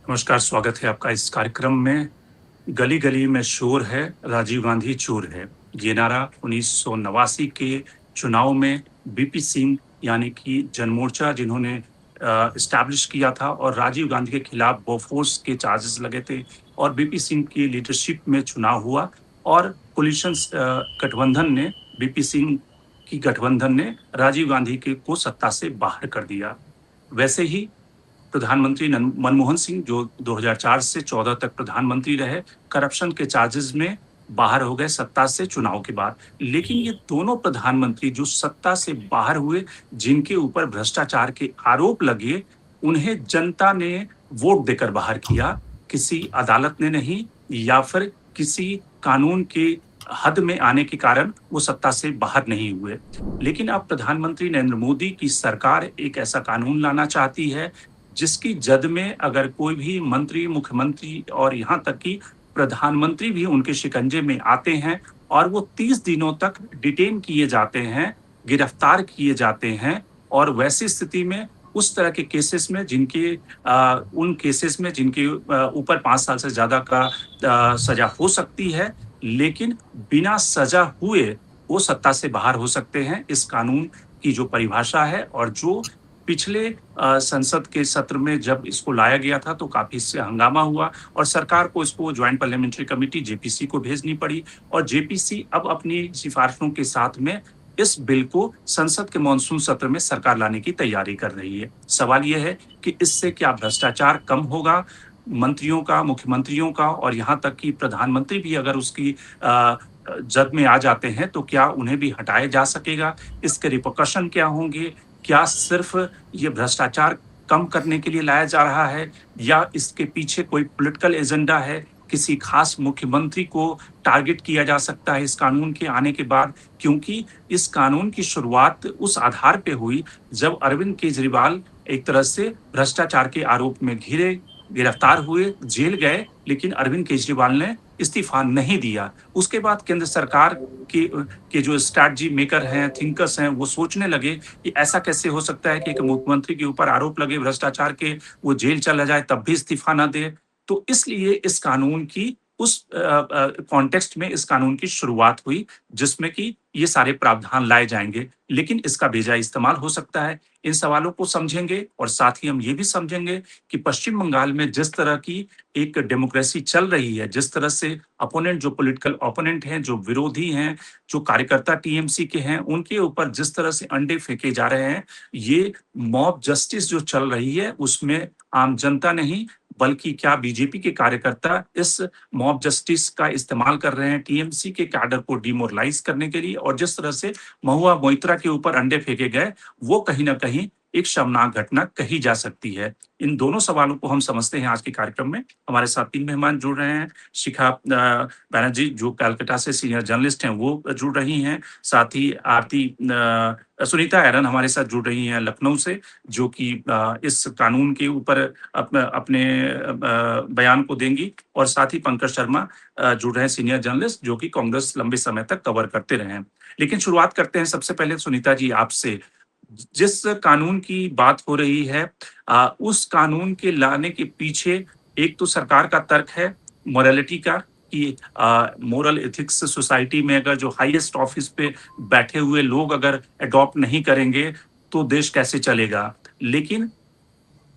नमस्कार, स्वागत है आपका इस कार्यक्रम में। गली गली में शोर है, राजीव गांधी चोर है। ये नारा 1989 के चुनाव में बीपी सिंह यानी कि जनमोर्चा जिन्होंने इस्टैब्लिश किया था और राजीव गांधी के खिलाफ बोफोर्स के चार्जेस लगे थे और बीपी सिंह की लीडरशिप में चुनाव हुआ और गठबंधन ने बीपी सिंह की गठबंधन ने राजीव गांधी के को सत्ता से बाहर कर दिया। वैसे ही प्रधानमंत्री मनमोहन सिंह जो 2004 से 14 तक प्रधानमंत्री रहे, करप्शन के चार्जेस में बाहर हो गए सत्ता से चुनाव के बाद। लेकिन ये दोनों प्रधानमंत्री जो सत्ता से बाहर हुए, जिनके ऊपर भ्रष्टाचार के आरोप लगे, उन्हें जनता ने वोट देकर बाहर किया, किसी अदालत ने नहीं या फिर किसी कानून के हद में आने के कारण वो सत्ता से बाहर नहीं हुए। लेकिन अब प्रधानमंत्री नरेंद्र मोदी की सरकार एक ऐसा कानून लाना चाहती है जिसकी जद में अगर कोई भी मंत्री, मुख्यमंत्री और यहाँ तक कि प्रधानमंत्री भी उनके शिकंजे में आते हैं और वो 30 दिनों तक डिटेन किए जाते हैं, गिरफ्तार किए जाते हैं और वैसी स्थिति में उस तरह के केसेस में उन केसेस में जिनके ऊपर 5 साल से ज़्यादा का सज़ा हो सकती है, लेकिन बिना सज़ा हुए वो सत्ता से बाहर हो सकते हैं। इस कानून की जो परिभाषा है और जो पिछले संसद के सत्र में जब इसको लाया गया था तो काफ़ी इससे हंगामा हुआ और सरकार को इसको जॉइंट पार्लियामेंट्री कमेटी जेपीसी को भेजनी पड़ी और जेपीसी अब अपनी सिफारिशों के साथ में इस बिल को संसद के मॉनसून सत्र में सरकार लाने की तैयारी कर रही है। सवाल ये है कि इससे क्या भ्रष्टाचार कम होगा? मंत्रियों का, मुख्यमंत्रियों का और यहाँ तक कि प्रधानमंत्री भी अगर उसकी जद में आ जाते हैं तो क्या उन्हें भी हटाया जा सकेगा? इसके रिपरकशन क्या होंगे? क्या सिर्फ ये भ्रष्टाचार कम करने के लिए लाया जा रहा है या इसके पीछे कोई पॉलिटिकल एजेंडा है? किसी खास मुख्यमंत्री को टारगेट किया जा सकता है इस कानून के आने के बाद, क्योंकि इस कानून की शुरुआत उस आधार पे हुई जब अरविंद केजरीवाल एक तरह से भ्रष्टाचार के आरोप में गिरफ्तार हुए, जेल गए, लेकिन अरविंद केजरीवाल ने इस्तीफा नहीं दिया। उसके बाद केंद्र सरकार के जो स्ट्रैटेजी मेकर हैं, थिंकर्स हैं, वो सोचने लगे कि ऐसा कैसे हो सकता है कि एक मुख्यमंत्री के ऊपर आरोप लगे भ्रष्टाचार के, वो जेल चला जाए तब भी इस्तीफा ना दे। तो इसलिए इस कानून की उस कॉन्टेक्स्ट में इस कानून की शुरुआत हुई जिसमें कि ये सारे प्रावधान लाए जाएँगे, लेकिन इसका बेजा इस्तेमाल हो सकता है। इन सवालों को समझेंगे और साथ ही हम ये भी समझेंगे कि पश्चिम बंगाल में जिस तरह की एक डेमोक्रेसी चल रही है, जिस तरह से अपोनेंट जो पॉलिटिकल ओपोनेंट हैं, जो विरोधी हैं, जो कार्यकर्ता टीएमसी के हैं, उनके ऊपर जिस तरह से अंडे फेंके जा रहे हैं, ये मॉब जस्टिस जो चल रही है, उसमें आम जनता नहीं, बल्कि क्या बीजेपी के कार्यकर्ता इस मॉब जस्टिस का इस्तेमाल कर रहे हैं टीएमसी के कैडर को डिमोरलाइज़ करने के लिए और जिस तरह से महुआ मोइत्रा के ऊपर अंडे फेंके गए, वो कहीं न कहीं एक शर्मनाक घटना कही जा सकती है। इन दोनों सवालों को हम समझते हैं आज के कार्यक्रम में। हमारे साथ 3 मेहमान जुड़ रहे हैं। शिखा बैनर्जी जो कलकत्ता से सीनियर जर्नलिस्ट हैं, वो जुड़ रही हैं। साथ ही सुनीता एरन हमारे साथ जुड़ रही हैं लखनऊ से, जो कि इस कानून के ऊपर अपने बयान को देंगी और साथ ही पंकज शर्मा जुड़ रहे हैं सीनियर जर्नलिस्ट, जो कि कांग्रेस लंबे समय तक कवर करते रहे हैं। लेकिन शुरुआत करते हैं सबसे पहले सुनीता जी आपसे। जिस कानून की बात हो रही है उस कानून के लाने के पीछे एक तो सरकार का तर्क है मोरालिटी का कि मोरल एथिक्स सोसाइटी में अगर जो हाईएस्ट ऑफिस पे बैठे हुए लोग अगर अडॉप्ट नहीं करेंगे तो देश कैसे चलेगा। लेकिन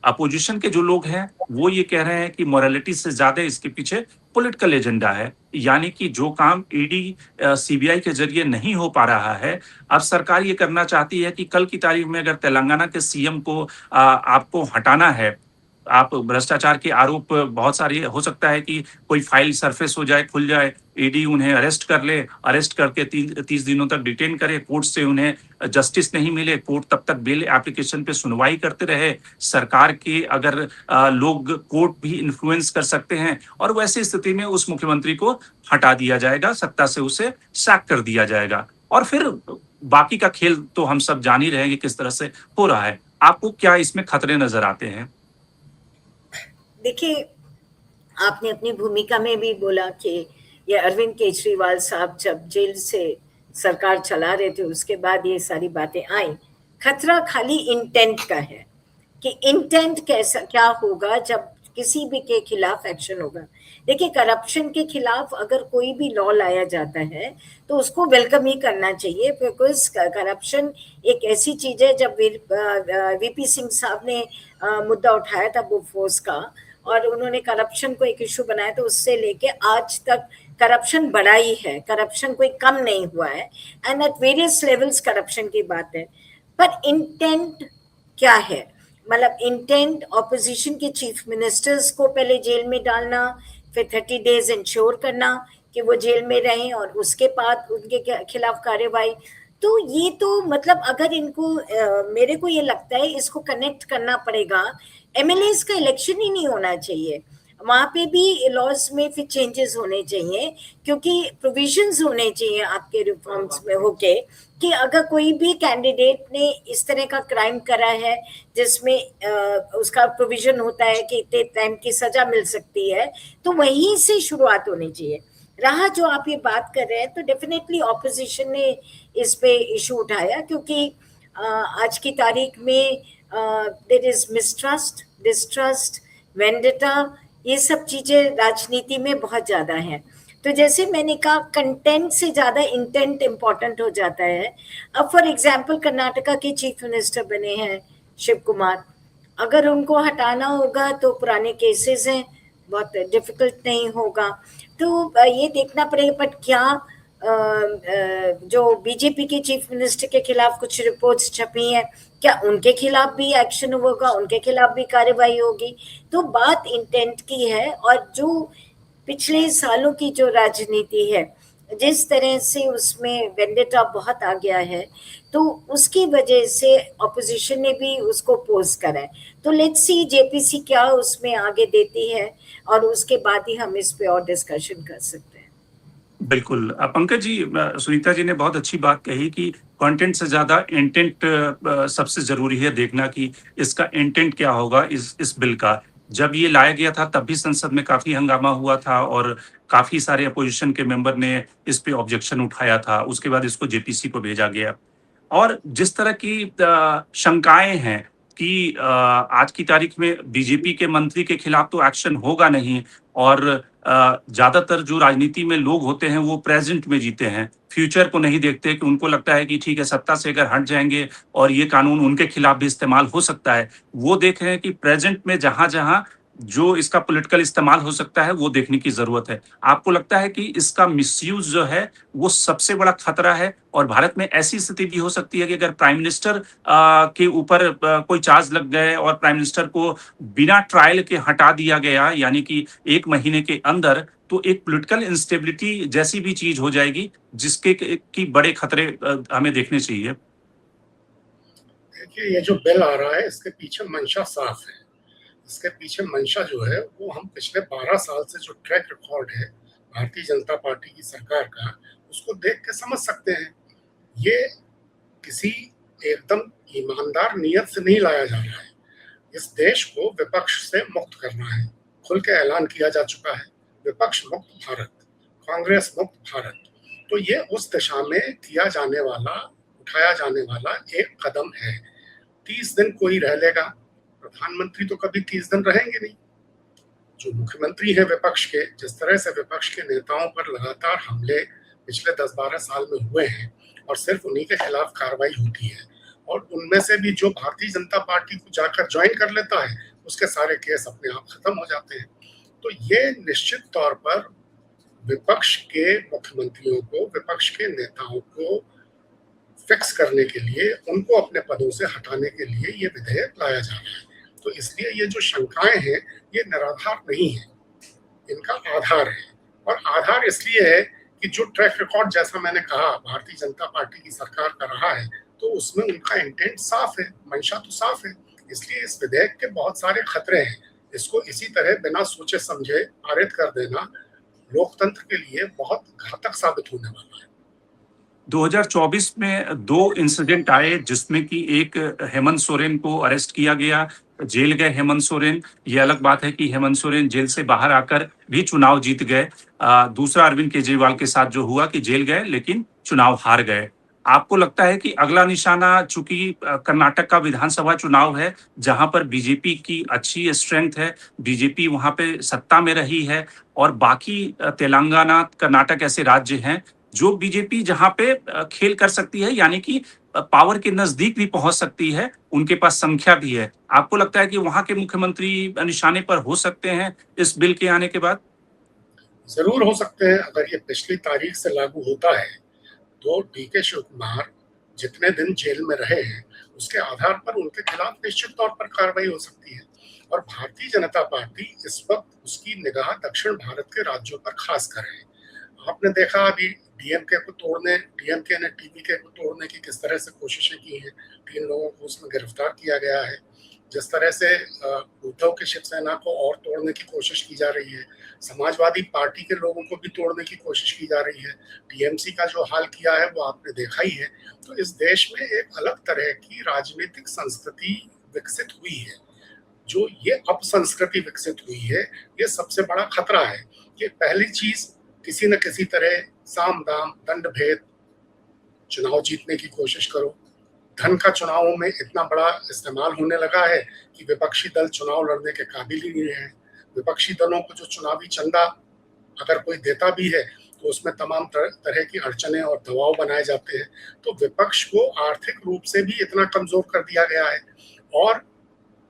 अपोजिशन के जो लोग हैं वो ये कह रहे हैं कि मोरालिटी से ज्यादा इसके पीछे पॉलिटिकल एजेंडा है, यानी कि जो काम ईडी सीबीआई के जरिए नहीं हो पा रहा है, अब सरकार ये करना चाहती है कि कल की तारीख में अगर तेलंगाना के सीएम को आपको हटाना है, आप भ्रष्टाचार के आरोप बहुत सारे हो सकता है कि कोई फाइल सरफेस हो जाए, खुल जाए, ईडी उन्हें अरेस्ट कर ले, अरेस्ट करके 30 दिनों तक डिटेन करे, कोर्ट से उन्हें जस्टिस नहीं मिले, कोर्ट तब तक बेल एप्लीकेशन पे सुनवाई करते रहे, सरकार के अगर लोग कोर्ट भी इन्फ्लुएंस कर सकते हैं और वैसी स्थिति में उस मुख्यमंत्री को हटा दिया जाएगा, सत्ता से उसे सैक कर दिया जाएगा और फिर बाकी का खेल तो हम सब जान ही रहे हैं कि किस तरह से हो रहा है। आपको क्या इसमें खतरे नजर आते हैं? देखिए, आपने अपनी भूमिका में भी बोला कि ये अरविंद केजरीवाल साहब जब जेल से सरकार चला रहे थे उसके बाद ये सारी बातें आई। खतरा खाली इंटेंट का है कि इंटेंट कैसा क्या होगा जब किसी भी के खिलाफ एक्शन होगा। देखिए, करप्शन के खिलाफ अगर कोई भी लॉ लाया जाता है तो उसको वेलकम ही करना चाहिए, बिकॉज करप्शन एक ऐसी चीज है। जब वीपी सिंह साहब ने मुद्दा उठाया था बोफोर्स का, और उन्होंने करप्शन को एक इशू बनाया, तो उससे लेके आज तक करप्शन बढ़ा ही है, करप्शन कोई कम नहीं हुआ है, and at various levels corruption की बात है। पर इंटेंट क्या है? मतलब इंटेंट ऑपोजिशन के चीफ मिनिस्टर्स को पहले जेल में डालना, फिर 30 डेज इंश्योर करना कि वो जेल में रहें, और उसके बाद उनके खिलाफ कार्यवाही। तो ये तो मतलब अगर इनको मेरे को ये लगता है इसको कनेक्ट करना पड़ेगा। एमएलएस का इलेक्शन ही नहीं होना चाहिए, वहां पे भी लॉज में फिर चेंजेस होने चाहिए, क्योंकि प्रोविजंस होने चाहिए आपके रिफॉर्म्स में होके कि अगर कोई भी कैंडिडेट ने इस तरह का क्राइम करा है जिसमें उसका प्रोविजन होता है कि इतने टाइम की सजा मिल सकती है, तो वहीं से शुरुआत होनी चाहिए। रहा जो आप ये बात कर रहे हैं, तो डेफिनेटली ऑपोजिशन ने इस पे इशू उठाया, क्योंकि आज की तारीख में there is mistrust, distrust, vendetta, ये सब चीजें राजनीति में बहुत ज्यादा हैं। तो जैसे मैंने कहा, कंटेंट से ज्यादा इंटेंट इम्पोर्टेंट हो जाता है। अब फॉर एग्जाम्पल कर्नाटका के चीफ मिनिस्टर बने हैं शिव कुमार, अगर उनको हटाना होगा तो पुराने केसेस हैं, बहुत डिफिकल्ट नहीं होगा। तो ये देखना पड़ेगा। बट क्या जो बीजेपी के चीफ मिनिस्टर के खिलाफ कुछ रिपोर्ट्स छपी हैं, क्या उनके खिलाफ भी एक्शन होगा, उनके खिलाफ भी कार्रवाई होगी? तो बात इंटेंट की है। और जो पिछले सालों की जो राजनीति है, जिस तरह से उसमें वेंडेटा बहुत आ गया है, तो उसकी वजह से ऑपोजिशन ने भी उसको पोज करा है। तो लेट्स सी जेपीसी क्या उसमें आगे देती है, और उसके बाद ही हम इस पे और डिस्कशन कर सकते हैं। बिल्कुल। पंकज जी, सुनीता जी ने बहुत अच्छी बात कही कि कंटेंट से ज्यादा इंटेंट सबसे जरूरी है देखना कि इसका इंटेंट क्या होगा इस बिल का। जब ये लाया गया था तब भी संसद में काफी हंगामा हुआ था और काफी सारे अपोजिशन के मेंबर ने इस पे ऑब्जेक्शन उठाया था। उसके बाद इसको जेपीसी को भेजा गया। और जिस तरह की शंकाएं हैं कि आज की तारीख में बीजेपी के मंत्री के खिलाफ तो एक्शन होगा नहीं, और ज्यादातर जो राजनीति में लोग होते हैं वो प्रेजेंट में जीते हैं, फ्यूचर को नहीं देखते, कि उनको लगता है कि ठीक है, सत्ता से अगर हट जाएंगे और ये कानून उनके खिलाफ भी इस्तेमाल हो सकता है। वो देख रहे हैं कि प्रेजेंट में जहां जहां जो इसका पॉलिटिकल इस्तेमाल हो सकता है वो देखने की जरूरत है। आपको लगता है कि इसका मिसयूज जो है वो सबसे बड़ा खतरा है, और भारत में ऐसी स्थिति भी हो सकती है कि अगर प्राइम मिनिस्टर के ऊपर कोई चार्ज लग गए और प्राइम मिनिस्टर को बिना ट्रायल के हटा दिया गया, यानी कि 1 महीने के अंदर, तो एक पॉलिटिकल इंस्टेबिलिटी जैसी भी चीज हो जाएगी जिसके की बड़े खतरे हमें देखने चाहिए। देखिए, ये जो बिल आ रहा है इसके पीछे मंशा साफ है। इसके पीछे मंशा जो है वो हम पिछले 12 साल से जो ट्रैक रिकॉर्ड है भारतीय जनता पार्टी की सरकार का, उसको देख के समझ सकते हैं। ये किसी एकदम ईमानदार नियत से नहीं लाया जा रहा है। इस देश को विपक्ष से मुक्त करना है। खुल के ऐलान किया जा चुका है, विपक्ष मुक्त भारत, कांग्रेस मुक्त भारत। तो ये उस दिशा में किया जाने वाला, उठाया जाने वाला एक कदम है। 30 दिन कोई रह लेगा, प्रधानमंत्री तो कभी 30 दिन रहेंगे नहीं। जो मुख्यमंत्री है विपक्ष के, जिस तरह से विपक्ष के नेताओं पर लगातार हमले पिछले 10-12 साल में हुए हैं, और सिर्फ उन्हीं के खिलाफ कार्रवाई होती है, और उनमें से भी जो भारतीय जनता पार्टी को जाकर ज्वाइन कर लेता है उसके सारे केस अपने आप खत्म हो जाते हैं। तो ये निश्चित तौर पर विपक्ष के मुख्यमंत्रियों को, विपक्ष के नेताओं को फिक्स करने के लिए, उनको अपने पदों से हटाने के लिए ये विधेयक लाया जा रहा है। तो इसलिए ये जो शंकाएं हैं ये निराधार नहीं है, इनका आधार है। और आधार इसलिए है कि जो ट्रैक रिकॉर्ड, जैसा मैंने कहा, भारतीय जनता पार्टी की सरकार का रहा है, तो उसमें उनका इंटेंट साफ है, मंशा तो साफ है। इसलिए इस विधेयक के बहुत सारे खतरे हैं। इसको इसी तरह बिना सोचे समझे पारित कर देना लोकतंत्र के लिए बहुत घातक साबित होने वाला है। 2024 में 2 इंसिडेंट आए जिसमें कि एक हेमंत सोरेन को अरेस्ट किया गया, जेल गए हेमंत सोरेन। ये अलग बात है कि हेमंत सोरेन जेल से बाहर आकर भी चुनाव जीत गए। दूसरा अरविंद केजरीवाल के साथ जो हुआ कि जेल गए लेकिन चुनाव हार गए। आपको लगता है कि अगला निशाना, चूंकि कर्नाटक का विधानसभा चुनाव है, जहां पर बीजेपी की अच्छी स्ट्रेंथ है, बीजेपी वहां पे सत्ता में रही है, और बाकी तेलंगाना, कर्नाटक ऐसे राज्य हैं जो बीजेपी जहां पे खेल कर सकती है, यानी कि पावर के नजदीक भी पहुंच सकती है, उनके पास संख्या भी है। आपको लगता है कि वहां के मुख्यमंत्री निशाने पर हो सकते हैं इस बिल के आने के बाद? जरूर हो सकते हैं। अगर ये पिछली तारीख से लागू होता है तो डीके शिव कुमार जितने दिन जेल में रहे हैं उसके आधार पर उनके खिलाफ निश्चित तौर पर कार्रवाई हो सकती है। और भारतीय जनता पार्टी इस वक्त उसकी निगाह दक्षिण भारत के राज्यों पर खास कर है। आपने देखा अभी डीएमके ने टीवीके को तोड़ने की किस तरह से कोशिशें की हैं। 3 लोगों को उसमें गिरफ्तार किया गया है। जिस तरह से उद्धव की शिवसेना को और तोड़ने की कोशिश की जा रही है, समाजवादी पार्टी के लोगों को भी तोड़ने की कोशिश की जा रही है, टीएमसी का जो हाल किया है वो आपने देखा ही है। तो इस देश में एक अलग तरह की राजनीतिक संस्कृति विकसित हुई है। जो ये अपसंस्कृति विकसित हुई है, ये सबसे बड़ा खतरा है। कि पहली चीज, किसी न किसी तरह साम दाम दंड भेद चुनाव जीतने की कोशिश करो। धन का चुनावों में इतना बड़ा इस्तेमाल होने लगा है कि विपक्षी दल चुनाव लड़ने के काबिल ही नहीं है। विपक्षी दलों को जो चुनावी चंदा अगर कोई देता भी है तो उसमें तमाम तरह की अड़चने और दबाव बनाए जाते हैं। तो विपक्ष को आर्थिक रूप से भी इतना कमजोर कर दिया गया है। और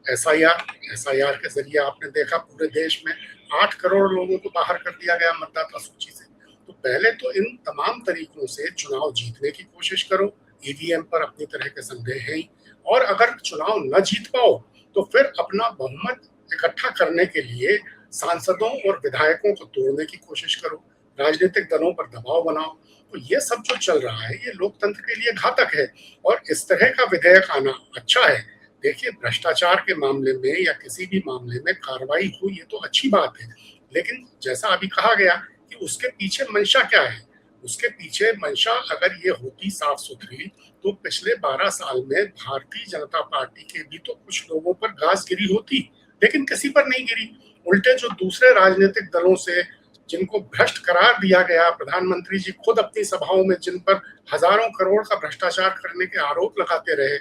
एसआईआर के जरिए आपने देखा पूरे देश में 8 करोड़ लोगों को बाहर कर दिया गया मतदाता सूची से। तो पहले तो इन तमाम तरीकों से चुनाव जीतने की कोशिश करो। ईवीएम पर अपनी तरह के संदेह है ही, और अगर चुनाव न जीत पाओ तो फिर अपना बहुमत इकट्ठा करने के लिए सांसदों और विधायकों को तोड़ने की कोशिश करो, राजनीतिक दलों पर दबाव बनाओ। तो ये सब जो चल रहा है ये लोकतंत्र के लिए घातक है। और इस तरह का विधेयक आना अच्छा है। देखिए, भ्रष्टाचार के मामले में या किसी भी मामले में कार्रवाई हो ये तो अच्छी बात है, लेकिन जैसा अभी कहा गया कि उसके पीछे मंशा क्या है। उसके पीछे मंशा अगर ये होती साफ सुथरी तो पिछले 12 साल में भारतीय जनता पार्टी के भी तो कुछ लोगों पर गाज गिरी होती, लेकिन किसी पर नहीं गिरी। उल्टे जो दूसरे राजनीतिक दलों से जिनको भ्रष्ट करार दिया गया, प्रधानमंत्री जी खुद अपनी सभाओं में जिन पर हजारों करोड़ का भ्रष्टाचार करने के आरोप लगाते रहे,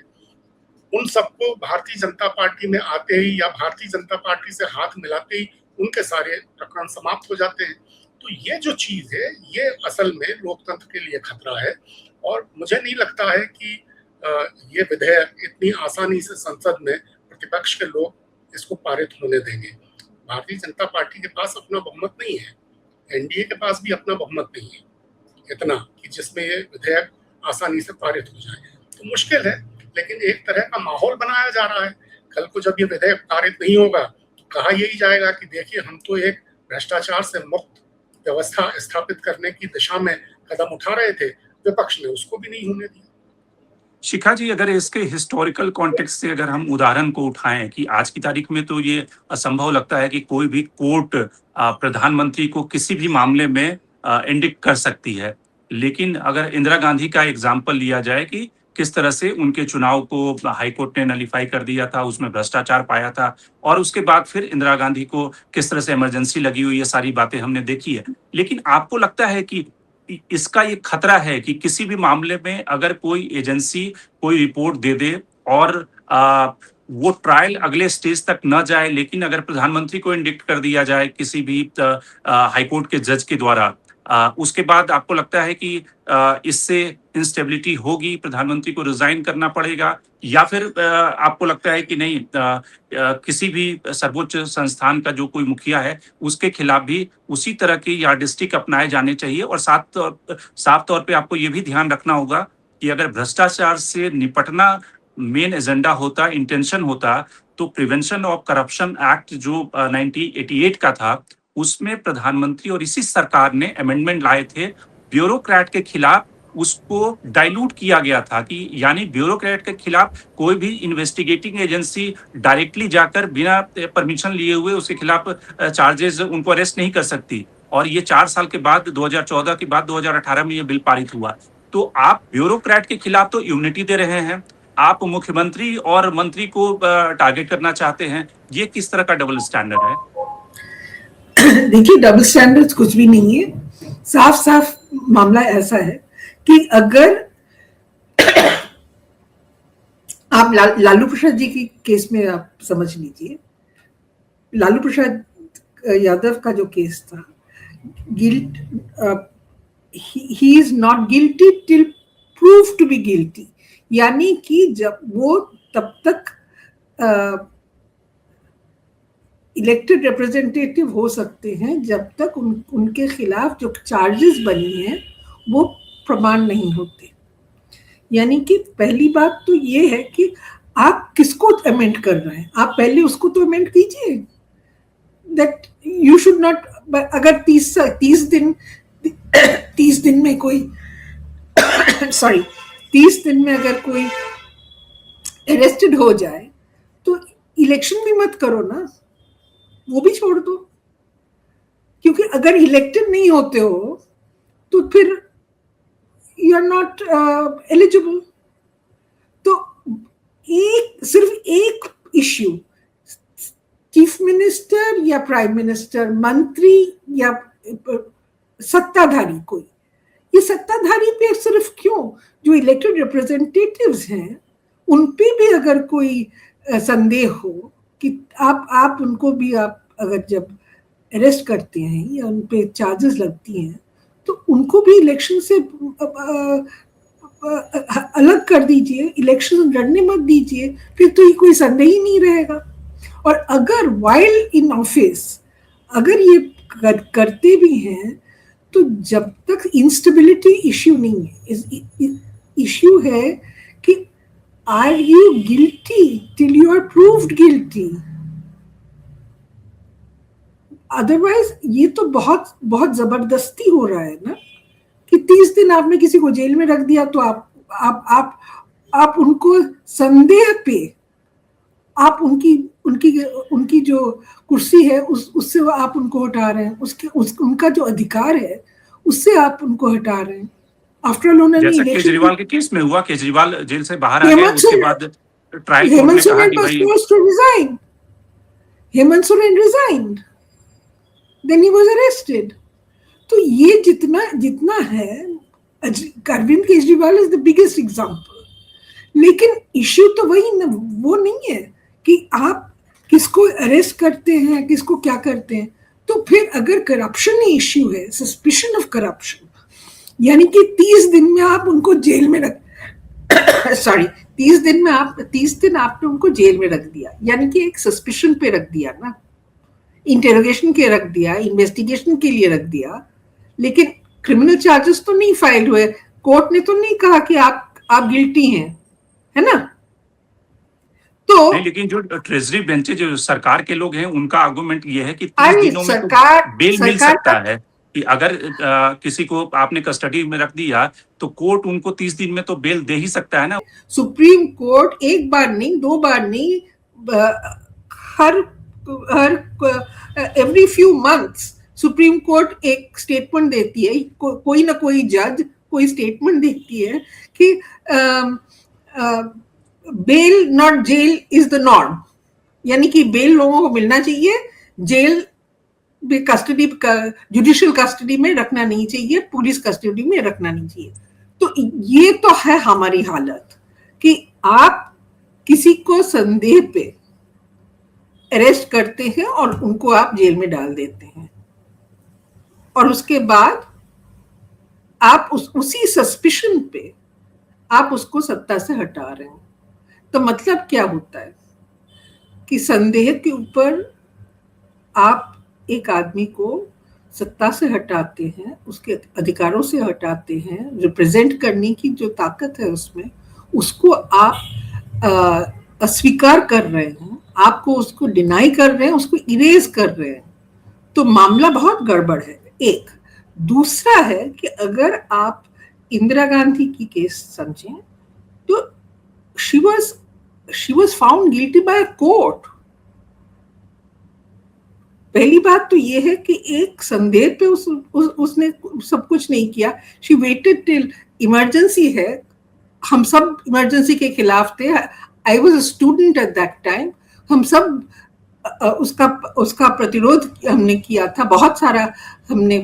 उन सबको भारतीय जनता पार्टी में आते ही या भारतीय जनता पार्टी से हाथ मिलाते ही उनके सारे प्रकरण समाप्त हो जाते हैं। तो ये जो चीज है ये असल में लोकतंत्र के लिए खतरा है। और मुझे नहीं लगता है कि ये विधेयक इतनी आसानी से संसद में प्रतिपक्ष के लोग इसको पारित होने देंगे। भारतीय जनता पार्टी के पास अपना बहुमत नहीं है, एनडीए के पास भी अपना बहुमत नहीं है इतना कि जिसमें ये विधेयक आसानी से पारित हो जाए। तो मुश्किल है, लेकिन एक तरह का माहौल बनाया जा रहा है। कल को जब ये विधेयक पारित नहीं होगा तो कहा यही जाएगा कि देखिए, हम तो एक भ्रष्टाचार से मुक्त व्यवस्था स्थापित करने की दिशा में कदम उठा रहे थे, विपक्ष ने उसको भी नहीं होने दिया। शिखा जी, अगर इसके हिस्टोरिकल कॉन्टेक्स्ट से अगर हम उदाहरण को उठाएं कि आज की तारीख में तो ये असंभव लगता है कि कोई भी कोर्ट प्रधानमंत्री को किसी भी मामले में इंडिक्ट कर सकती है, लेकिन अगर इंदिरा गांधी का एग्जाम्पल लिया जाए कि किस तरह से उनके चुनाव को हाईकोर्ट ने नलीफाई कर दिया था, उसमें भ्रष्टाचार पाया था, और उसके बाद फिर इंदिरा गांधी को किस तरह से इमरजेंसी लगी हुई, ये सारी बातें हमने देखी है। लेकिन आपको लगता है कि इसका ये खतरा है कि किसी भी मामले में अगर कोई एजेंसी कोई रिपोर्ट दे दे और वो ट्रायल अगले स्टेज तक न जाए, लेकिन अगर प्रधानमंत्री को इंडिक्ट कर दिया जाए किसी भी हाईकोर्ट के जज के द्वारा, उसके बाद आपको लगता है कि इससे इंस्टेबिलिटी होगी, प्रधानमंत्री को रिजाइन करना पड़ेगा, या फिर आपको लगता है कि नहीं, किसी भी सर्वोच्च संस्थान का जो कोई मुखिया है उसके खिलाफ भी उसी तरह की यार्डस्टिक अपनाए जाने चाहिए? और साफ तौर पे आपको ये भी ध्यान रखना होगा कि अगर भ्रष्टाचार से निपटना मेन एजेंडा होता, इंटेंशन होता, तो प्रिवेंशन ऑफ करप्शन एक्ट जो 1988 का था, उसमें प्रधानमंत्री और इसी सरकार ने अमेंडमेंट लाए थे। ब्यूरोक्रेट के खिलाफ उसको डाइल्यूट किया गया था कि यानी ब्यूरोक्रेट के खिलाफ कोई भी इन्वेस्टिगेटिंग एजेंसी डायरेक्टली जाकर बिना परमिशन लिए हुए उसके खिलाफ चार्जेस, उनको अरेस्ट नहीं कर सकती। और ये 4 साल के बाद 2014 के बाद 2018 में ये बिल पारित हुआ। तो आप ब्यूरोक्रेट के खिलाफ तो इम्यूनिटी दे रहे हैं, आप मुख्यमंत्री और मंत्री को टारगेट करना चाहते हैं। ये किस तरह का डबल स्टैंडर्ड है? देखिए, डबल स्टैंडर्ड कुछ भी नहीं है। साफ साफ मामला ऐसा है कि अगर आप लालू प्रसाद जी की केस में आप समझ लीजिए, लालू प्रसाद यादव का जो केस था, guilt he is not guilty till prove to be guilty, यानी कि जब वो तब तक इलेक्टेड रिप्रेजेंटेटिव हो सकते हैं जब तक उनके खिलाफ जो चार्जेस बनी हैं वो प्रमाण नहीं होते। यानी कि पहली बात तो ये है कि आप किसको अमेंड कर रहे हैं, आप पहले उसको तो अमेंड कीजिए, दैट यू शुड नॉट, अगर 30 दिन में कोई सॉरी 30 दिन में अगर कोई अरेस्टेड हो जाए तो इलेक्शन भी मत करो ना, वो भी छोड़ दो, क्योंकि अगर इलेक्टेड नहीं होते हो तो फिर यू आर नॉट एलिजिबल। तो सिर्फ एक इश्यू, चीफ मिनिस्टर या प्राइम मिनिस्टर, मंत्री या सत्ताधारी, कोई ये सत्ताधारी पे सिर्फ क्यों, जो इलेक्टेड रिप्रेजेंटेटिव्स हैं उन पे भी अगर कोई संदेह हो कि आप उनको भी, आप अगर जब अरेस्ट करते हैं या उन पे चार्जेस लगती हैं तो उनको भी इलेक्शन से अलग कर दीजिए, इलेक्शन लड़ने मत दीजिए, फिर तो ये कोई संदेह ही नहीं रहेगा। और अगर वाइल इन ऑफिस अगर ये करते भी हैं तो जब तक इंस्टेबिलिटी इश्यू नहीं है, इश्यू है कि are you guilty till you are proved guilty, otherwise ये तो बहुत बहुत जबरदस्ती हो रहा है ना कि 30 दिन आपने किसी को जेल में रख दिया तो आप उनको संदेह पे आप उनकी जो कुर्सी है उससे आप उनको हटा रहे हैं, उनका जो अधिकार है उससे आप उनको हटा रहे हैं। आफ्टर ऑल उन्होंने जैसा केजरीवाल के केस में हुआ, केजरीवाल जेल से बाहर आ गए, उसके बाद ट्रायल कोर्ट ने कहा कि भाई Hemant Soren रिजाइन्ड, then he was arrested। तो ये जितना है, Arvind Kejriwal is the biggest example, लेकिन इश्यू तो वही ना, वो नहीं है कि आप किसको अरेस्ट करते हैं, किसको क्या करते हैं। तो फिर अगर करप्शन ही इश्यू है, सस्पिशन ऑफ करप्शन, यानी कि 30 दिन में आप उनको जेल में रख सॉरी 30 दिन आपने उनको जेल में रख दिया, यानी कि एक सस्पिशन पे रख दिया ना, इंटेरोगेशन के रख दिया, इन्वेस्टिगेशन के लिए रख दिया, लेकिन क्रिमिनल चार्जेस तो नहीं फाइल हुए, कोर्ट ने तो नहीं कहा कि आप गिल्टी हैं, है ना। तो नहीं, लेकिन जो ट्रेजरी बेंच, जो सरकार के लोग हैं, उनका आर्गुमेंट ये है कि 30 दिनों में तो बेल मिल सकता है कि अगर किसी को आपने कस्टडी में रख दिया तो कोर्ट उनको 30 दिन में तो बेल दे ही सकता है ना। सुप्रीम कोर्ट एक बार नहीं, 2 बार नहीं, हर every few months supreme court एक स्टेटमेंट देती है, कोई ना कोई जज कोई स्टेटमेंट देती है कि bail not jail is the norm, यानी कि बेल लोगों को मिलना चाहिए, जेल कस्टडी जुडिशियल कस्टडी में रखना नहीं चाहिए, पुलिस कस्टडी में रखना नहीं चाहिए। तो ये तो है हमारी हालत कि आप किसी को संदेह पे अरेस्ट करते हैं और उनको आप जेल में डाल देते हैं, और उसके बाद आप उसी सस्पिशन पे आप उसको सत्ता से हटा रहे हैं। तो मतलब क्या होता है कि संदेह के ऊपर आप एक आदमी को सत्ता से हटाते हैं, उसके अधिकारों से हटाते हैं, रिप्रेजेंट करने की जो ताकत है उसमें, उसको आप अस्वीकार कर रहे हैं, आपको उसको डिनाई कर रहे हैं, उसको इरेज कर रहे हैं। तो मामला बहुत गड़बड़ है। एक दूसरा है कि अगर आप इंदिरा गांधी की केस समझें तो she was found guilty by a court। पहली बात तो ये है कि एक संदेह पे उसने सब कुछ नहीं किया। She waited till इमरजेंसी है, हम सब इमरजेंसी के खिलाफ थे। I was a student at that time। हम सब उसका प्रतिरोध हमने किया था, बहुत सारा हमने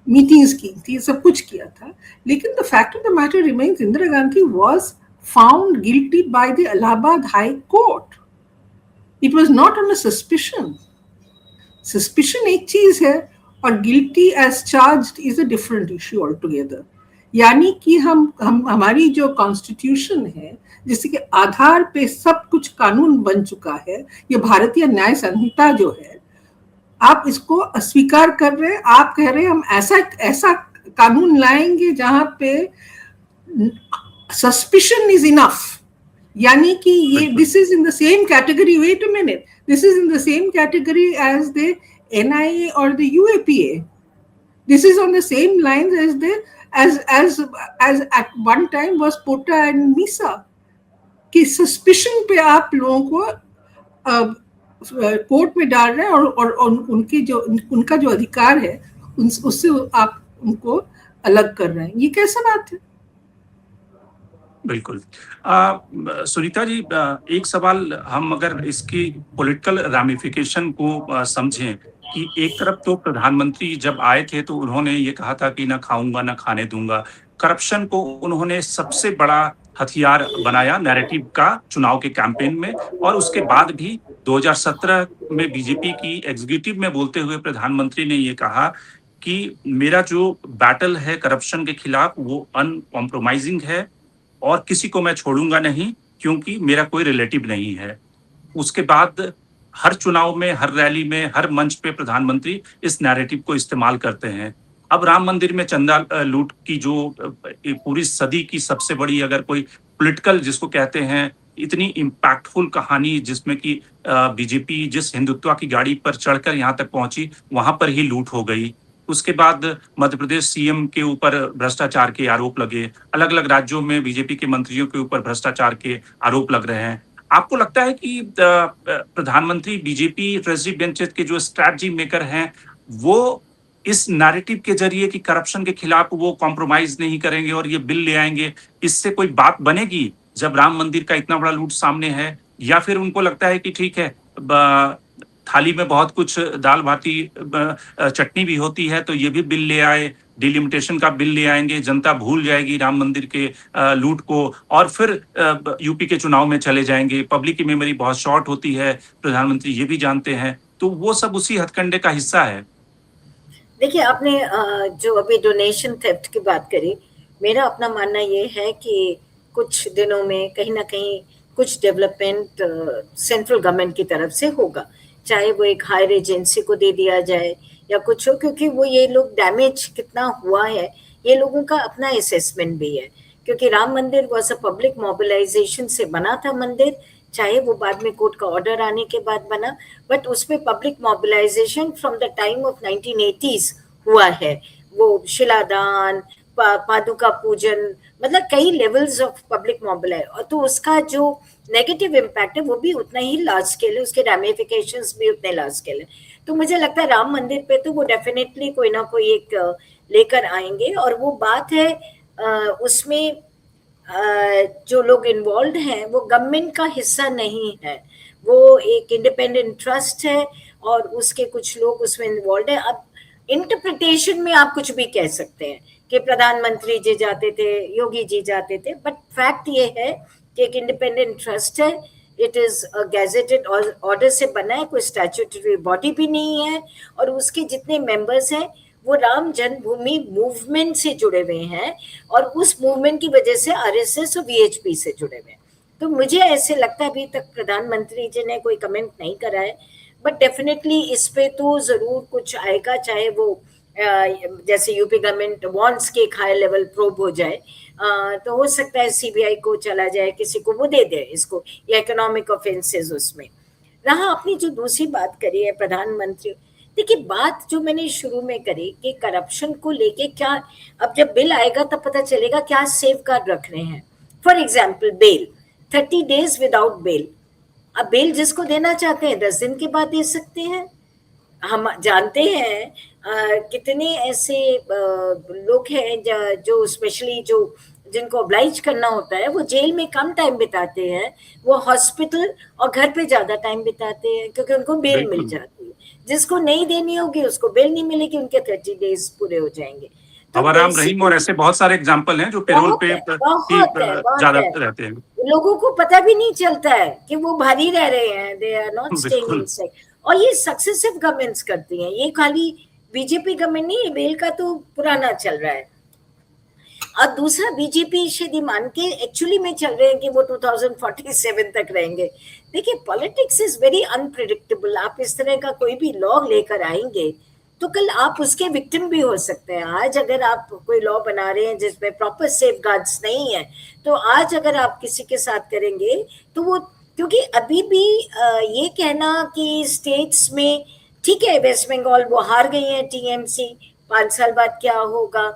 मीटिंग्स की थी, सब कुछ किया था। लेकिन the fact of the matter remains, Indira Gandhi was found guilty by the Allahabad High Court. It was not on a suspicion. Suspicion एक चीज है और guilty as charged is a different issue altogether. यानी कि हम हमारी जो कॉन्स्टिट्यूशन है जिसके आधार पे सब कुछ कानून बन चुका है, ये भारतीय न्याय संहिता जो है, आप इसको अस्वीकार कर रहे हैं. आप कह रहे हैं हम ऐसा कानून लाएंगे जहां पे सस्पिशन इज इनफ. यानी कि ये this is in the same category, wait a minute, this is in the same category as the NIA or the UAPA. This is on the same lines as at one time was POTA and MISA. कि suspicion पे आप लोगों को court में डाल रहे हैं और उनका जो अधिकार है उससे आप उनको अलग कर रहे हैं. ये कैसा बात है? बिल्कुल. सुनीता जी, एक सवाल हम अगर इसकी पॉलिटिकल रामिफिकेशन को समझें कि एक तरफ तो प्रधानमंत्री जब आए थे तो उन्होंने ये कहा था कि ना खाऊंगा ना खाने दूंगा. करप्शन को उन्होंने सबसे बड़ा हथियार बनाया नैरेटिव का चुनाव के कैंपेन में, और उसके बाद भी 2017 में बीजेपी की एग्जीक्यूटिव में बोलते हुए प्रधानमंत्री ने ये कहा कि मेरा जो बैटल है करप्शन के खिलाफ वो अनकॉम्प्रोमाइजिंग है और किसी को मैं छोड़ूंगा नहीं क्योंकि मेरा कोई रिलेटिव नहीं है. उसके बाद हर चुनाव में, हर रैली में, हर मंच पे प्रधानमंत्री इस नैरेटिव को इस्तेमाल करते हैं. अब राम मंदिर में चंदा लूट की जो पूरी सदी की सबसे बड़ी अगर कोई पॉलिटिकल जिसको कहते हैं इतनी इम्पैक्टफुल कहानी जिसमें कि बीजेपी जिस हिंदुत्व की गाड़ी पर चढ़कर यहाँ तक पहुंची वहां पर ही लूट हो गई. उसके बाद मध्य प्रदेश सीएम के ऊपर भ्रष्टाचार के आरोप लगे, अलग अलग राज्यों में बीजेपी के मंत्रियों के ऊपर भ्रष्टाचार के आरोप लग रहे हैं. आपको लगता है कि प्रधानमंत्री बीजेपी ट्रेजरी बेंचेस के जो स्ट्रैटेजी मेकर हैं वो इस नैरेटिव के जरिए कि करप्शन के खिलाफ वो कॉम्प्रोमाइज नहीं करेंगे और ये बिल ले आएंगे, इससे कोई बात बनेगी जब राम मंदिर का इतना बड़ा लूट सामने है? या फिर उनको लगता है कि ठीक है थाली में बहुत कुछ दाल भाती चटनी भी होती है तो ये भी बिल ले आए, डिलिमिटेशन का बिल ले आएंगे, जनता भूल जाएगी राम मंदिर के लूट को और फिर यूपी के चुनाव में चले जाएंगे. पब्लिक की मेमोरी बहुत शॉर्ट होती है, प्रधानमंत्री ये भी जानते हैं, तो वो सब उसी हथकंडे का हिस्सा है. देखिए, आपने जो अभी डोनेशन थेफ्ट की बात करी, मेरा अपना मानना ये है कि कुछ दिनों में कहीं ना कहीं कुछ डेवलपमेंट सेंट्रल गवर्नमेंट की तरफ से होगा, चाहे वो एक हायर एजेंसी को दे दिया जाए या कुछ हो, क्योंकि वो ये लोग डैमेज कितना हुआ है ये लोगों का अपना असेसमेंट भी है. क्योंकि राम मंदिर वॉज अ पब्लिक मोबिलाइजेशन से बना था मंदिर, चाहे वो बाद में कोर्ट का ऑर्डर आने के बाद बना, बट उसमें public mobilisation from the time of 1980s हुआ है. वो शिलादान, पादुका पूजन, मतलब कई लेवल्स ऑफ पब्लिक मोबिलाइजेशन, तो उसका जो नेगेटिव इम्पैक्ट है वो भी उतना ही लार्ज स्केल है, उसके रैमिफिकेशंस भी उतने लार्ज स्केल है. तो मुझे लगता है राम मंदिर पे तो वो डेफिनेटली कोई ना कोई एक लेकर आएंगे. और वो बात है उसमें जो लोग इन्वॉल्व हैं वो गवर्नमेंट का हिस्सा नहीं है, वो एक इंडिपेंडेंट ट्रस्ट है और उसके कुछ लोग उसमें इन्वॉल्व है. अब इंटरप्रिटेशन में आप कुछ भी कह सकते हैं कि प्रधानमंत्री जी जाते थे, योगी जी जाते थे, बट फैक्ट ये है कि एक इंडिपेंडेंट ट्रस्ट है, इट इज गैजेटेड ऑर्डर से बना है, कोई स्टैट्यूटरी बॉडी भी नहीं है, और उसके जितने मेंबर्स हैं वो राम जन्मभूमि मूवमेंट से जुड़े हुए हैं और उस मूवमेंट की वजह से आरएसएस और वीएचपी से जुड़े हुए हैं. तो मुझे ऐसे लगता है अभी तक प्रधानमंत्री जी ने कोई कमेंट नहीं करा है, बट डेफिनेटली इस पे तो जरूर कुछ आएगा, चाहे वो जैसे यूपी गवर्नमेंट वांट्स के एक हाई लेवल प्रोब हो जाए, तो हो सकता है सीबीआई को चला जाए, किसी को वो दे दे इसको, या इकोनॉमिक ऑफेंसेस उसमें रहा. अपनी जो दूसरी बात करी है प्रधानमंत्री, देखिए बात जो मैंने शुरू में करी कि करप्शन को लेके क्या, अब जब बिल आएगा तब पता चलेगा क्या सेफ गार्ड रख रहे हैं. For example bail, 30 days without bail. अब बेल जिसको देना चाहते हैं 10 दिन के बाद दे सकते हैं. हम जानते हैं कितने ऐसे लोग हैं जो स्पेशली जो जिनको ऑब्लाइज करना होता है वो जेल में कम टाइम बिताते हैं, वो हॉस्पिटल और घर पे ज्यादा टाइम बिताते हैं क्योंकि उनको बेल मिल जाती है. जिसको नहीं देनी होगी उसको बेल नहीं मिलेगी, उनके 30 days पूरे हो जाएंगे. हवाराम रहीम और ऐसे बहुत सारे एग्जाम्पल हैं जो पेरोल पे ही ज्यादा रहते हैं। लोगों को पता भी नहीं चलता है कि वो भारी रह रहे हैं, they are not staying inside. और ये सक्सेसिव गवर्नमेंट्स करती हैं, ये खाली बीजेपी गवर्नमेंट नहीं, बेल का तो पुराना चल रहा है। और दूसरा, बीजेपी शायद मान के एक्चुअली में चल रहे हैं कि वो 2047 तक रहेंगे। देखिए, पॉलिटिक्स इज वेरी अनप्रिडिक्टेबल। आप इस तरह का कोई भी लॉ लेकर आएंगे तो कल आप उसके विक्टिम भी हो सकते हैं। आज अगर आप कोई लॉ बना रहे हैं जिसमें प्रॉपर सेफ गार्ड्स नहीं है, तो आज अगर आप किसी के साथ करेंगे तो वो, क्योंकि अभी भी ये कहना कि स्टेट्स में ठीक है, वेस्ट बंगाल वो हार गई है टीएमसी, 5 साल बाद क्या होगा,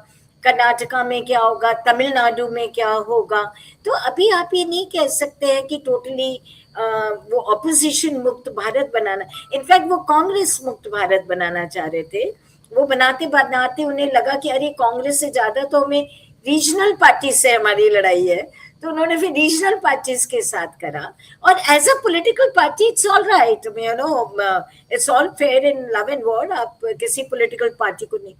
कर्नाटका में क्या होगा, तमिलनाडु में क्या होगा, तो अभी आप ये नहीं कह सकते हैं कि टोटली वो ऑपोजिशन मुक्त भारत बनाना। इनफैक्ट वो कांग्रेस मुक्त भारत बनाना चाह रहे थे। वो बनाते बनाते उन्हें लगा कि अरे कांग्रेस से ज्यादा तो हमें रीजनल पार्टी से हमारी लड़ाई है, तो उन्होंने फिर रीजनल पार्टीज के साथ करा। और as a political party it's all right, you know, it's all fair in love and war. आप किसी पॉलिटिकल पार्टी को नहीं।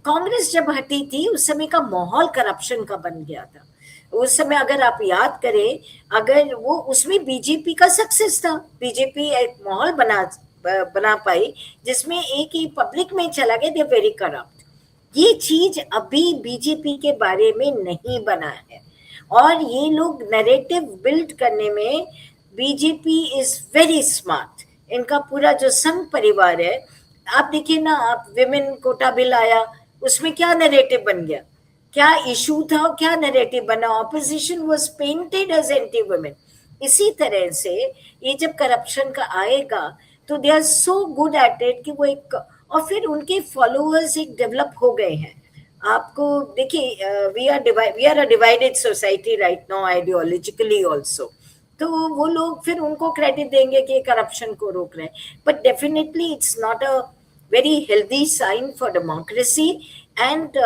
कांग्रेस जब हटी थी उस समय का माहौल करप्शन का बन गया था। उस समय अगर आप याद करें, अगर वो उसमें बीजेपी का सक्सेस था, बीजेपी एक माहौल बना पाई जिसमें एक ही पब्लिक में चला गया, दे वेरी करप्ट। ये चीज अभी बीजेपी के बारे में नहीं बना है। और ये लोग नैरेटिव बिल्ड करने में बीजेपी इज वेरी स्मार्ट। इनका पूरा जो संघ परिवार है, आप देखिए ना, आप विमेन कोटा बिल आया, उसमें क्या नैरेटिव बन गया, क्या इशू था, क्या नैरेटिव बना, opposition was painted as anti women. इसी तरह से ये जब करप्शन का आएगा तो they are so good at it कि वो एक, और फिर उनके फॉलोअर्स एक डेवलप हो गए हैं। आपको देखिए, we are a divided society right now, ideologically also. तो वो लोग फिर उनको क्रेडिट देंगे कि करप्शन को रोक रहे हैं, but definitely it's not a very healthy sign for democracy. And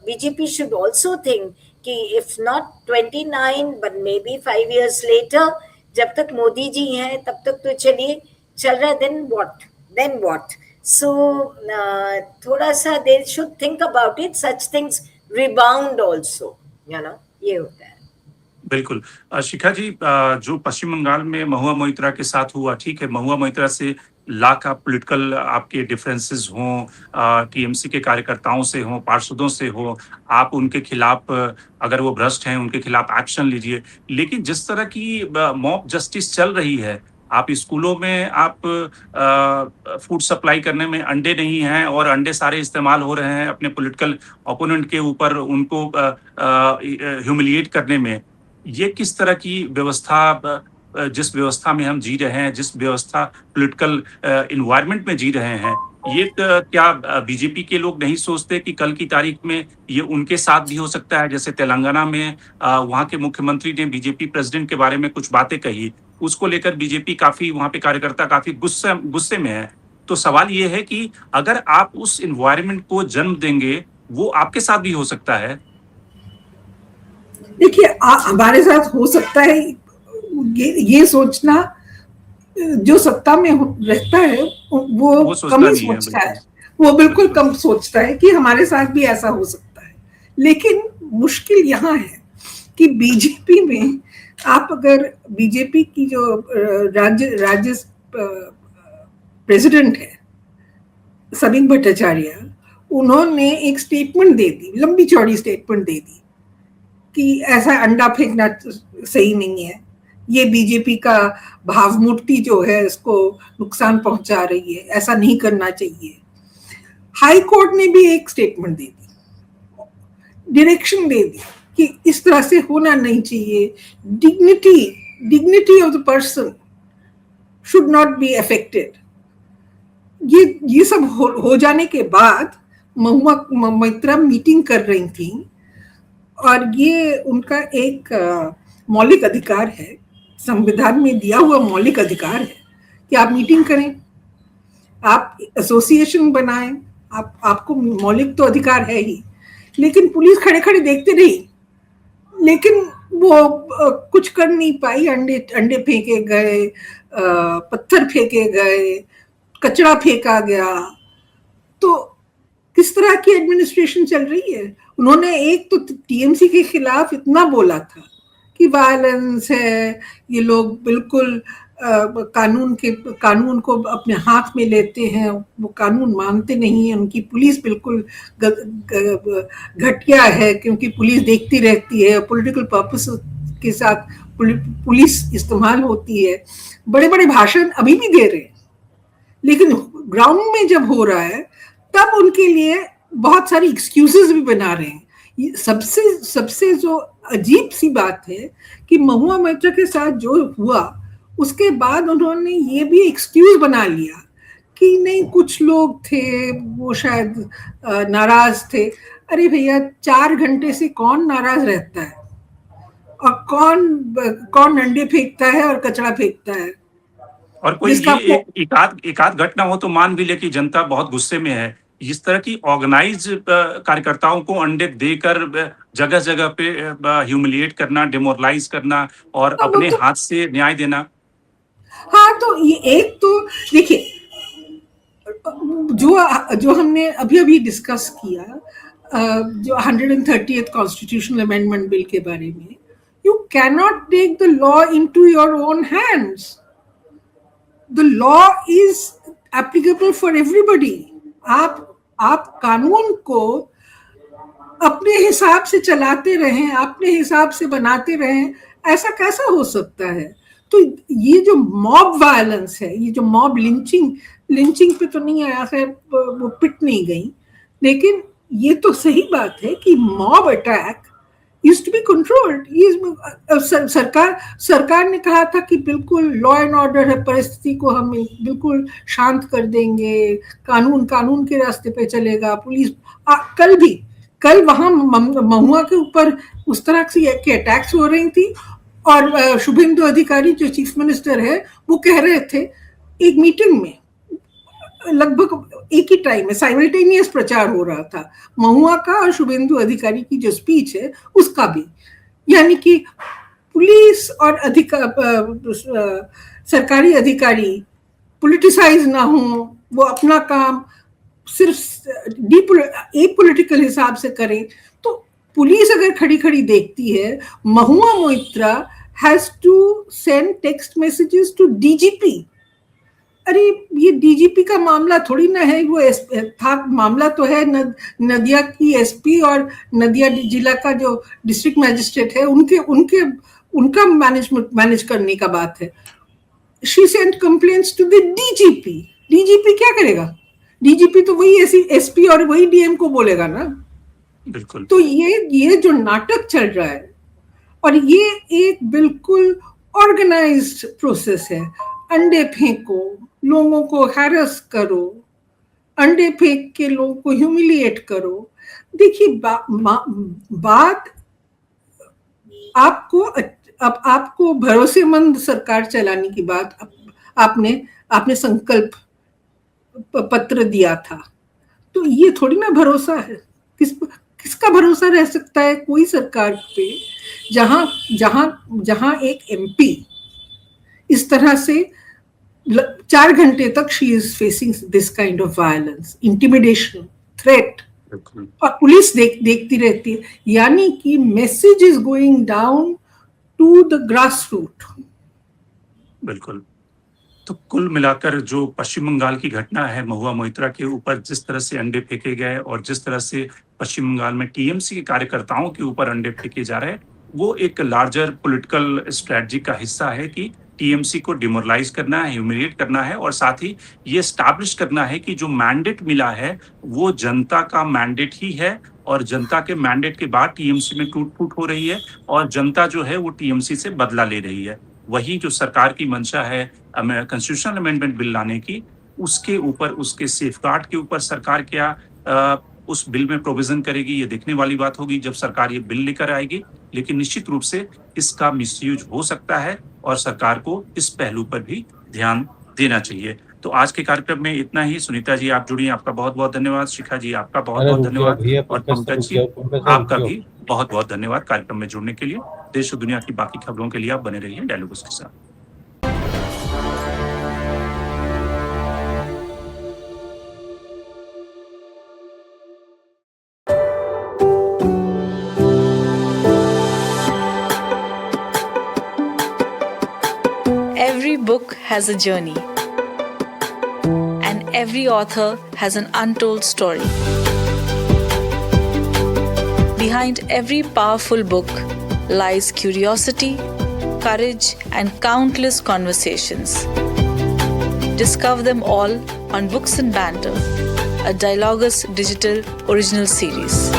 BJP should also think कि if not 29 but maybe 5 years later, जब तक मोदी जी हैं तब तक तो चलिए चल रहा है, then what? So थोड़ा सा they should think about it, such things rebound also, you know, ये होता है। बिल्कुल। शिखा जी, जो पश्चिम बंगाल में महुआ मोइत्रा के साथ हुआ, ठीक है, महुआ मोइत्रा से लाख आप पॉलिटिकल आपके डिफरेंसेस हों, टीएमसी के कार्यकर्ताओं से हों, पार्षदों से हो, आप उनके खिलाफ अगर वो भ्रष्ट हैं उनके खिलाफ एक्शन लीजिए। लेकिन जिस तरह की मॉब जस्टिस चल रही है, आप स्कूलों में आप फूड सप्लाई करने में अंडे नहीं हैं और अंडे सारे इस्तेमाल हो रहे हैं अपने पॉलिटिकल ओपोनेंट के ऊपर, उनको ह्यूमिलिएट करने में। ये किस तरह की व्यवस्था, जिस व्यवस्था में हम जी रहे हैं, जिस व्यवस्था पॉलिटिकल इन्वायरमेंट में जी रहे हैं, ये क्या बीजेपी के लोग नहीं सोचते कि कल की तारीख में ये उनके साथ भी हो सकता है? जैसे तेलंगाना में वहाँ के मुख्यमंत्री ने बीजेपी प्रेसिडेंट के बारे में कुछ बातें कही, उसको लेकर बीजेपी काफी, वहाँ पे कार्यकर्ता काफी गुस्से में है। तो सवाल ये है कि अगर आप उस इन्वायरमेंट को जन्म देंगे, वो आपके साथ भी हो सकता है। देखिए, हमारे साथ हो सकता है, ये सोचना जो सत्ता में रहता है वो कम ही सोचता है, वो बिल्कुल कम सोचता है कि हमारे साथ भी ऐसा हो सकता है। लेकिन मुश्किल यहाँ है कि बीजेपी में आप अगर बीजेपी की जो राज्य प्रेसिडेंट है सबिंग भट्टाचार्य, उन्होंने एक स्टेटमेंट दे दी, लंबी चौड़ी स्टेटमेंट दे दी कि ऐसा अंडा फेंकना सही नहीं है, ये बीजेपी का भावमूर्ति जो है इसको नुकसान पहुंचा रही है, ऐसा नहीं करना चाहिए। हाई कोर्ट ने भी एक स्टेटमेंट दे दी, डायरेक्शन दे दी कि इस तरह से होना नहीं चाहिए, dignity of the person should not be affected. ये सब हो जाने के बाद महुआ मोइत्रा मीटिंग कर रही थी, और ये उनका एक मौलिक अधिकार है, संविधान में दिया हुआ मौलिक अधिकार है कि आप मीटिंग करें, आप एसोसिएशन बनाएं, आपको मौलिक तो अधिकार है ही। लेकिन पुलिस खड़े खड़े देखते रही, लेकिन वो कुछ कर नहीं पाई। अंडे फेंके गए, पत्थर फेंके गए, कचरा फेंका गया। तो किस तरह की एडमिनिस्ट्रेशन चल रही है। उन्होंने एक तो टीएमसी के खिलाफ इतना बोला था कि वायलेंस है, ये लोग बिल्कुल कानून को अपने हाथ में लेते हैं, वो कानून मानते नहीं है, उनकी पुलिस बिल्कुल घटिया है क्योंकि पुलिस देखती रहती है, पॉलिटिकल पर्पस के साथ पुलिस इस्तेमाल होती है। बड़े बड़े भाषण अभी भी दे रहे हैं, लेकिन ग्राउंड में जब हो रहा है तब उनके लिए बहुत सारी एक्सक्यूजेस भी बना रहे हैं। सबसे जो अजीब सी बात है कि महुआ मोइत्रा के साथ जो हुआ उसके बाद उन्होंने ये भी एक्सक्यूज बना लिया कि नहीं कुछ लोग थे वो शायद नाराज थे। अरे भैया, 4 घंटे से कौन नाराज रहता है, और कौन अंडे फेंकता है और कचरा फेंकता है। और कोई ये एकाध घटना हो तो मान भी ले कि जनता बहुत गुस्से में है। इस तरह की ऑर्गेनाइज कार्यकर्ताओं को अंडे देकर जगह जगह पे ह्यूमिलिएट करना, डिमोरलाइज करना और अपने हाथ से न्याय देना। हाँ, तो ये एक तो देखिए जो हमने अभी डिस्कस किया, जो 130th कॉन्स्टिट्यूशनल अमेंडमेंट बिल के बारे में, you can not take the law into your own hands. The law is applicable for everybody. आप कानून को अपने हिसाब से चलाते रहें, अपने हिसाब से बनाते रहें, ऐसा कैसा हो सकता है। तो ये जो मॉब वायलेंस है, ये जो मॉब लिंचिंग पे तो नहीं आया है, वो पिट नहीं गई, लेकिन ये तो सही बात है कि mob attack used to be controlled. सरकार ने कहा था कि बिल्कुल लॉ एंड ऑर्डर है, परिस्थिति को हम बिल्कुल शांत कर देंगे, कानून के रास्ते पे चलेगा। पुलिस कल वहां महुआ के ऊपर उस तरह के अटैक्स हो रही थी, और शुभेंदु अधिकारी जो चीफ मिनिस्टर है वो कह रहे थे एक मीटिंग में, लगभग एक ही टाइम में साइमल्टेनियस प्रचार हो रहा था महुआ का और शुभेंदु अधिकारी की जो स्पीच है उसका भी, यानी कि पुलिस और सरकारी अधिकारी पॉलिटिसाइज ना हो, वो अपना काम सिर्फ पॉलिटिकल हिसाब से करें। तो पुलिस अगर खड़ी देखती है, Mahua Moitra has to send text messages to DGP. अरे ये डीजीपी का मामला थोड़ी ना है, वो मामला तो है नदिया की एसपी और नदिया जिला का जो डिस्ट्रिक्ट मैजिस्ट्रेट है उनका मैनेज करने का बात है। She sent complaints to the DGP. DGP क्या करेगा? डीजीपी तो वही एसपी और वही डीएम को बोलेगा ना। बिल्कुल। तो ये जो नाटक चल रहा है, और ये एक बिल्कुल ऑर्गेनाइज्ड प्रोसेस है। अंडे फेंको, लोगों को हैरेस करो, अंडे फेंक के लोगों को ह्यूमिलिएट करो। देखिए बात आपको भरोसेमंद सरकार चलाने की बात आपने संकल्प पत्र दिया था, तो ये थोड़ी ना भरोसा है। किसका भरोसा रह सकता है कोई सरकार पे जहां एक एमपी इस तरह से 4 घंटे तक she is facing this kind of violence, intimidation, threat, और पुलिस देखती रहती है। यानी कि message is going down to the grass root. बिल्कुल। तो कुल मिलाकर जो पश्चिम बंगाल की घटना है, महुआ मोइत्रा के ऊपर जिस तरह से अंडे फेंके गए और जिस तरह से पश्चिम बंगाल में टीएमसी के कार्यकर्ताओं के ऊपर अंडे फेंके जा रहे हैं, वो एक लार्जर पॉलिटिकल स्ट्रेटजी का हिस्सा है कि टीएमसी को डिमोरलाइज करना है, ह्यूमिलिएट करना है, और साथ ही ये स्टैब्लिश करना है कि जो मैंडेट मिला है वो जनता का मैंडेट ही है, और जनता के मैंडेट के बाद टीएमसी में टूट-फूट हो रही है, और जनता जो है वो टीएमसी से बदला ले रही है। वही जो सरकार की मंशा है कॉन्स्टिट्यूशनल अमेंडमेंट बिल लाने की, उसके ऊपर, उसके सेफगार्ड के ऊपर सरकार क्या उस बिल में प्रोविजन करेगी, ये देखने वाली बात होगी जब सरकार ये बिल लेकर आएगी। लेकिन निश्चित रूप से इसका मिसयूज हो सकता है और सरकार को इस पहलू पर भी ध्यान देना चाहिए। तो आज के कार्यक्रम में इतना ही। सुनीता जी आप जुड़ी, आपका बहुत बहुत धन्यवाद। शिखा जी आपका बहुत बहुत धन्यवाद, और पंकज जी आपका भी बहुत बहुत धन्यवाद कार्यक्रम में जुड़ने के लिए। देश और दुनिया की बाकी खबरों के लिए आप बने रहिए डायलॉग्स के साथ। Every book has a journey, and every author has an untold story. Behind every powerful book lies curiosity, courage, and countless conversations. Discover them all on Books and Banter, a Dialogus Digital original series.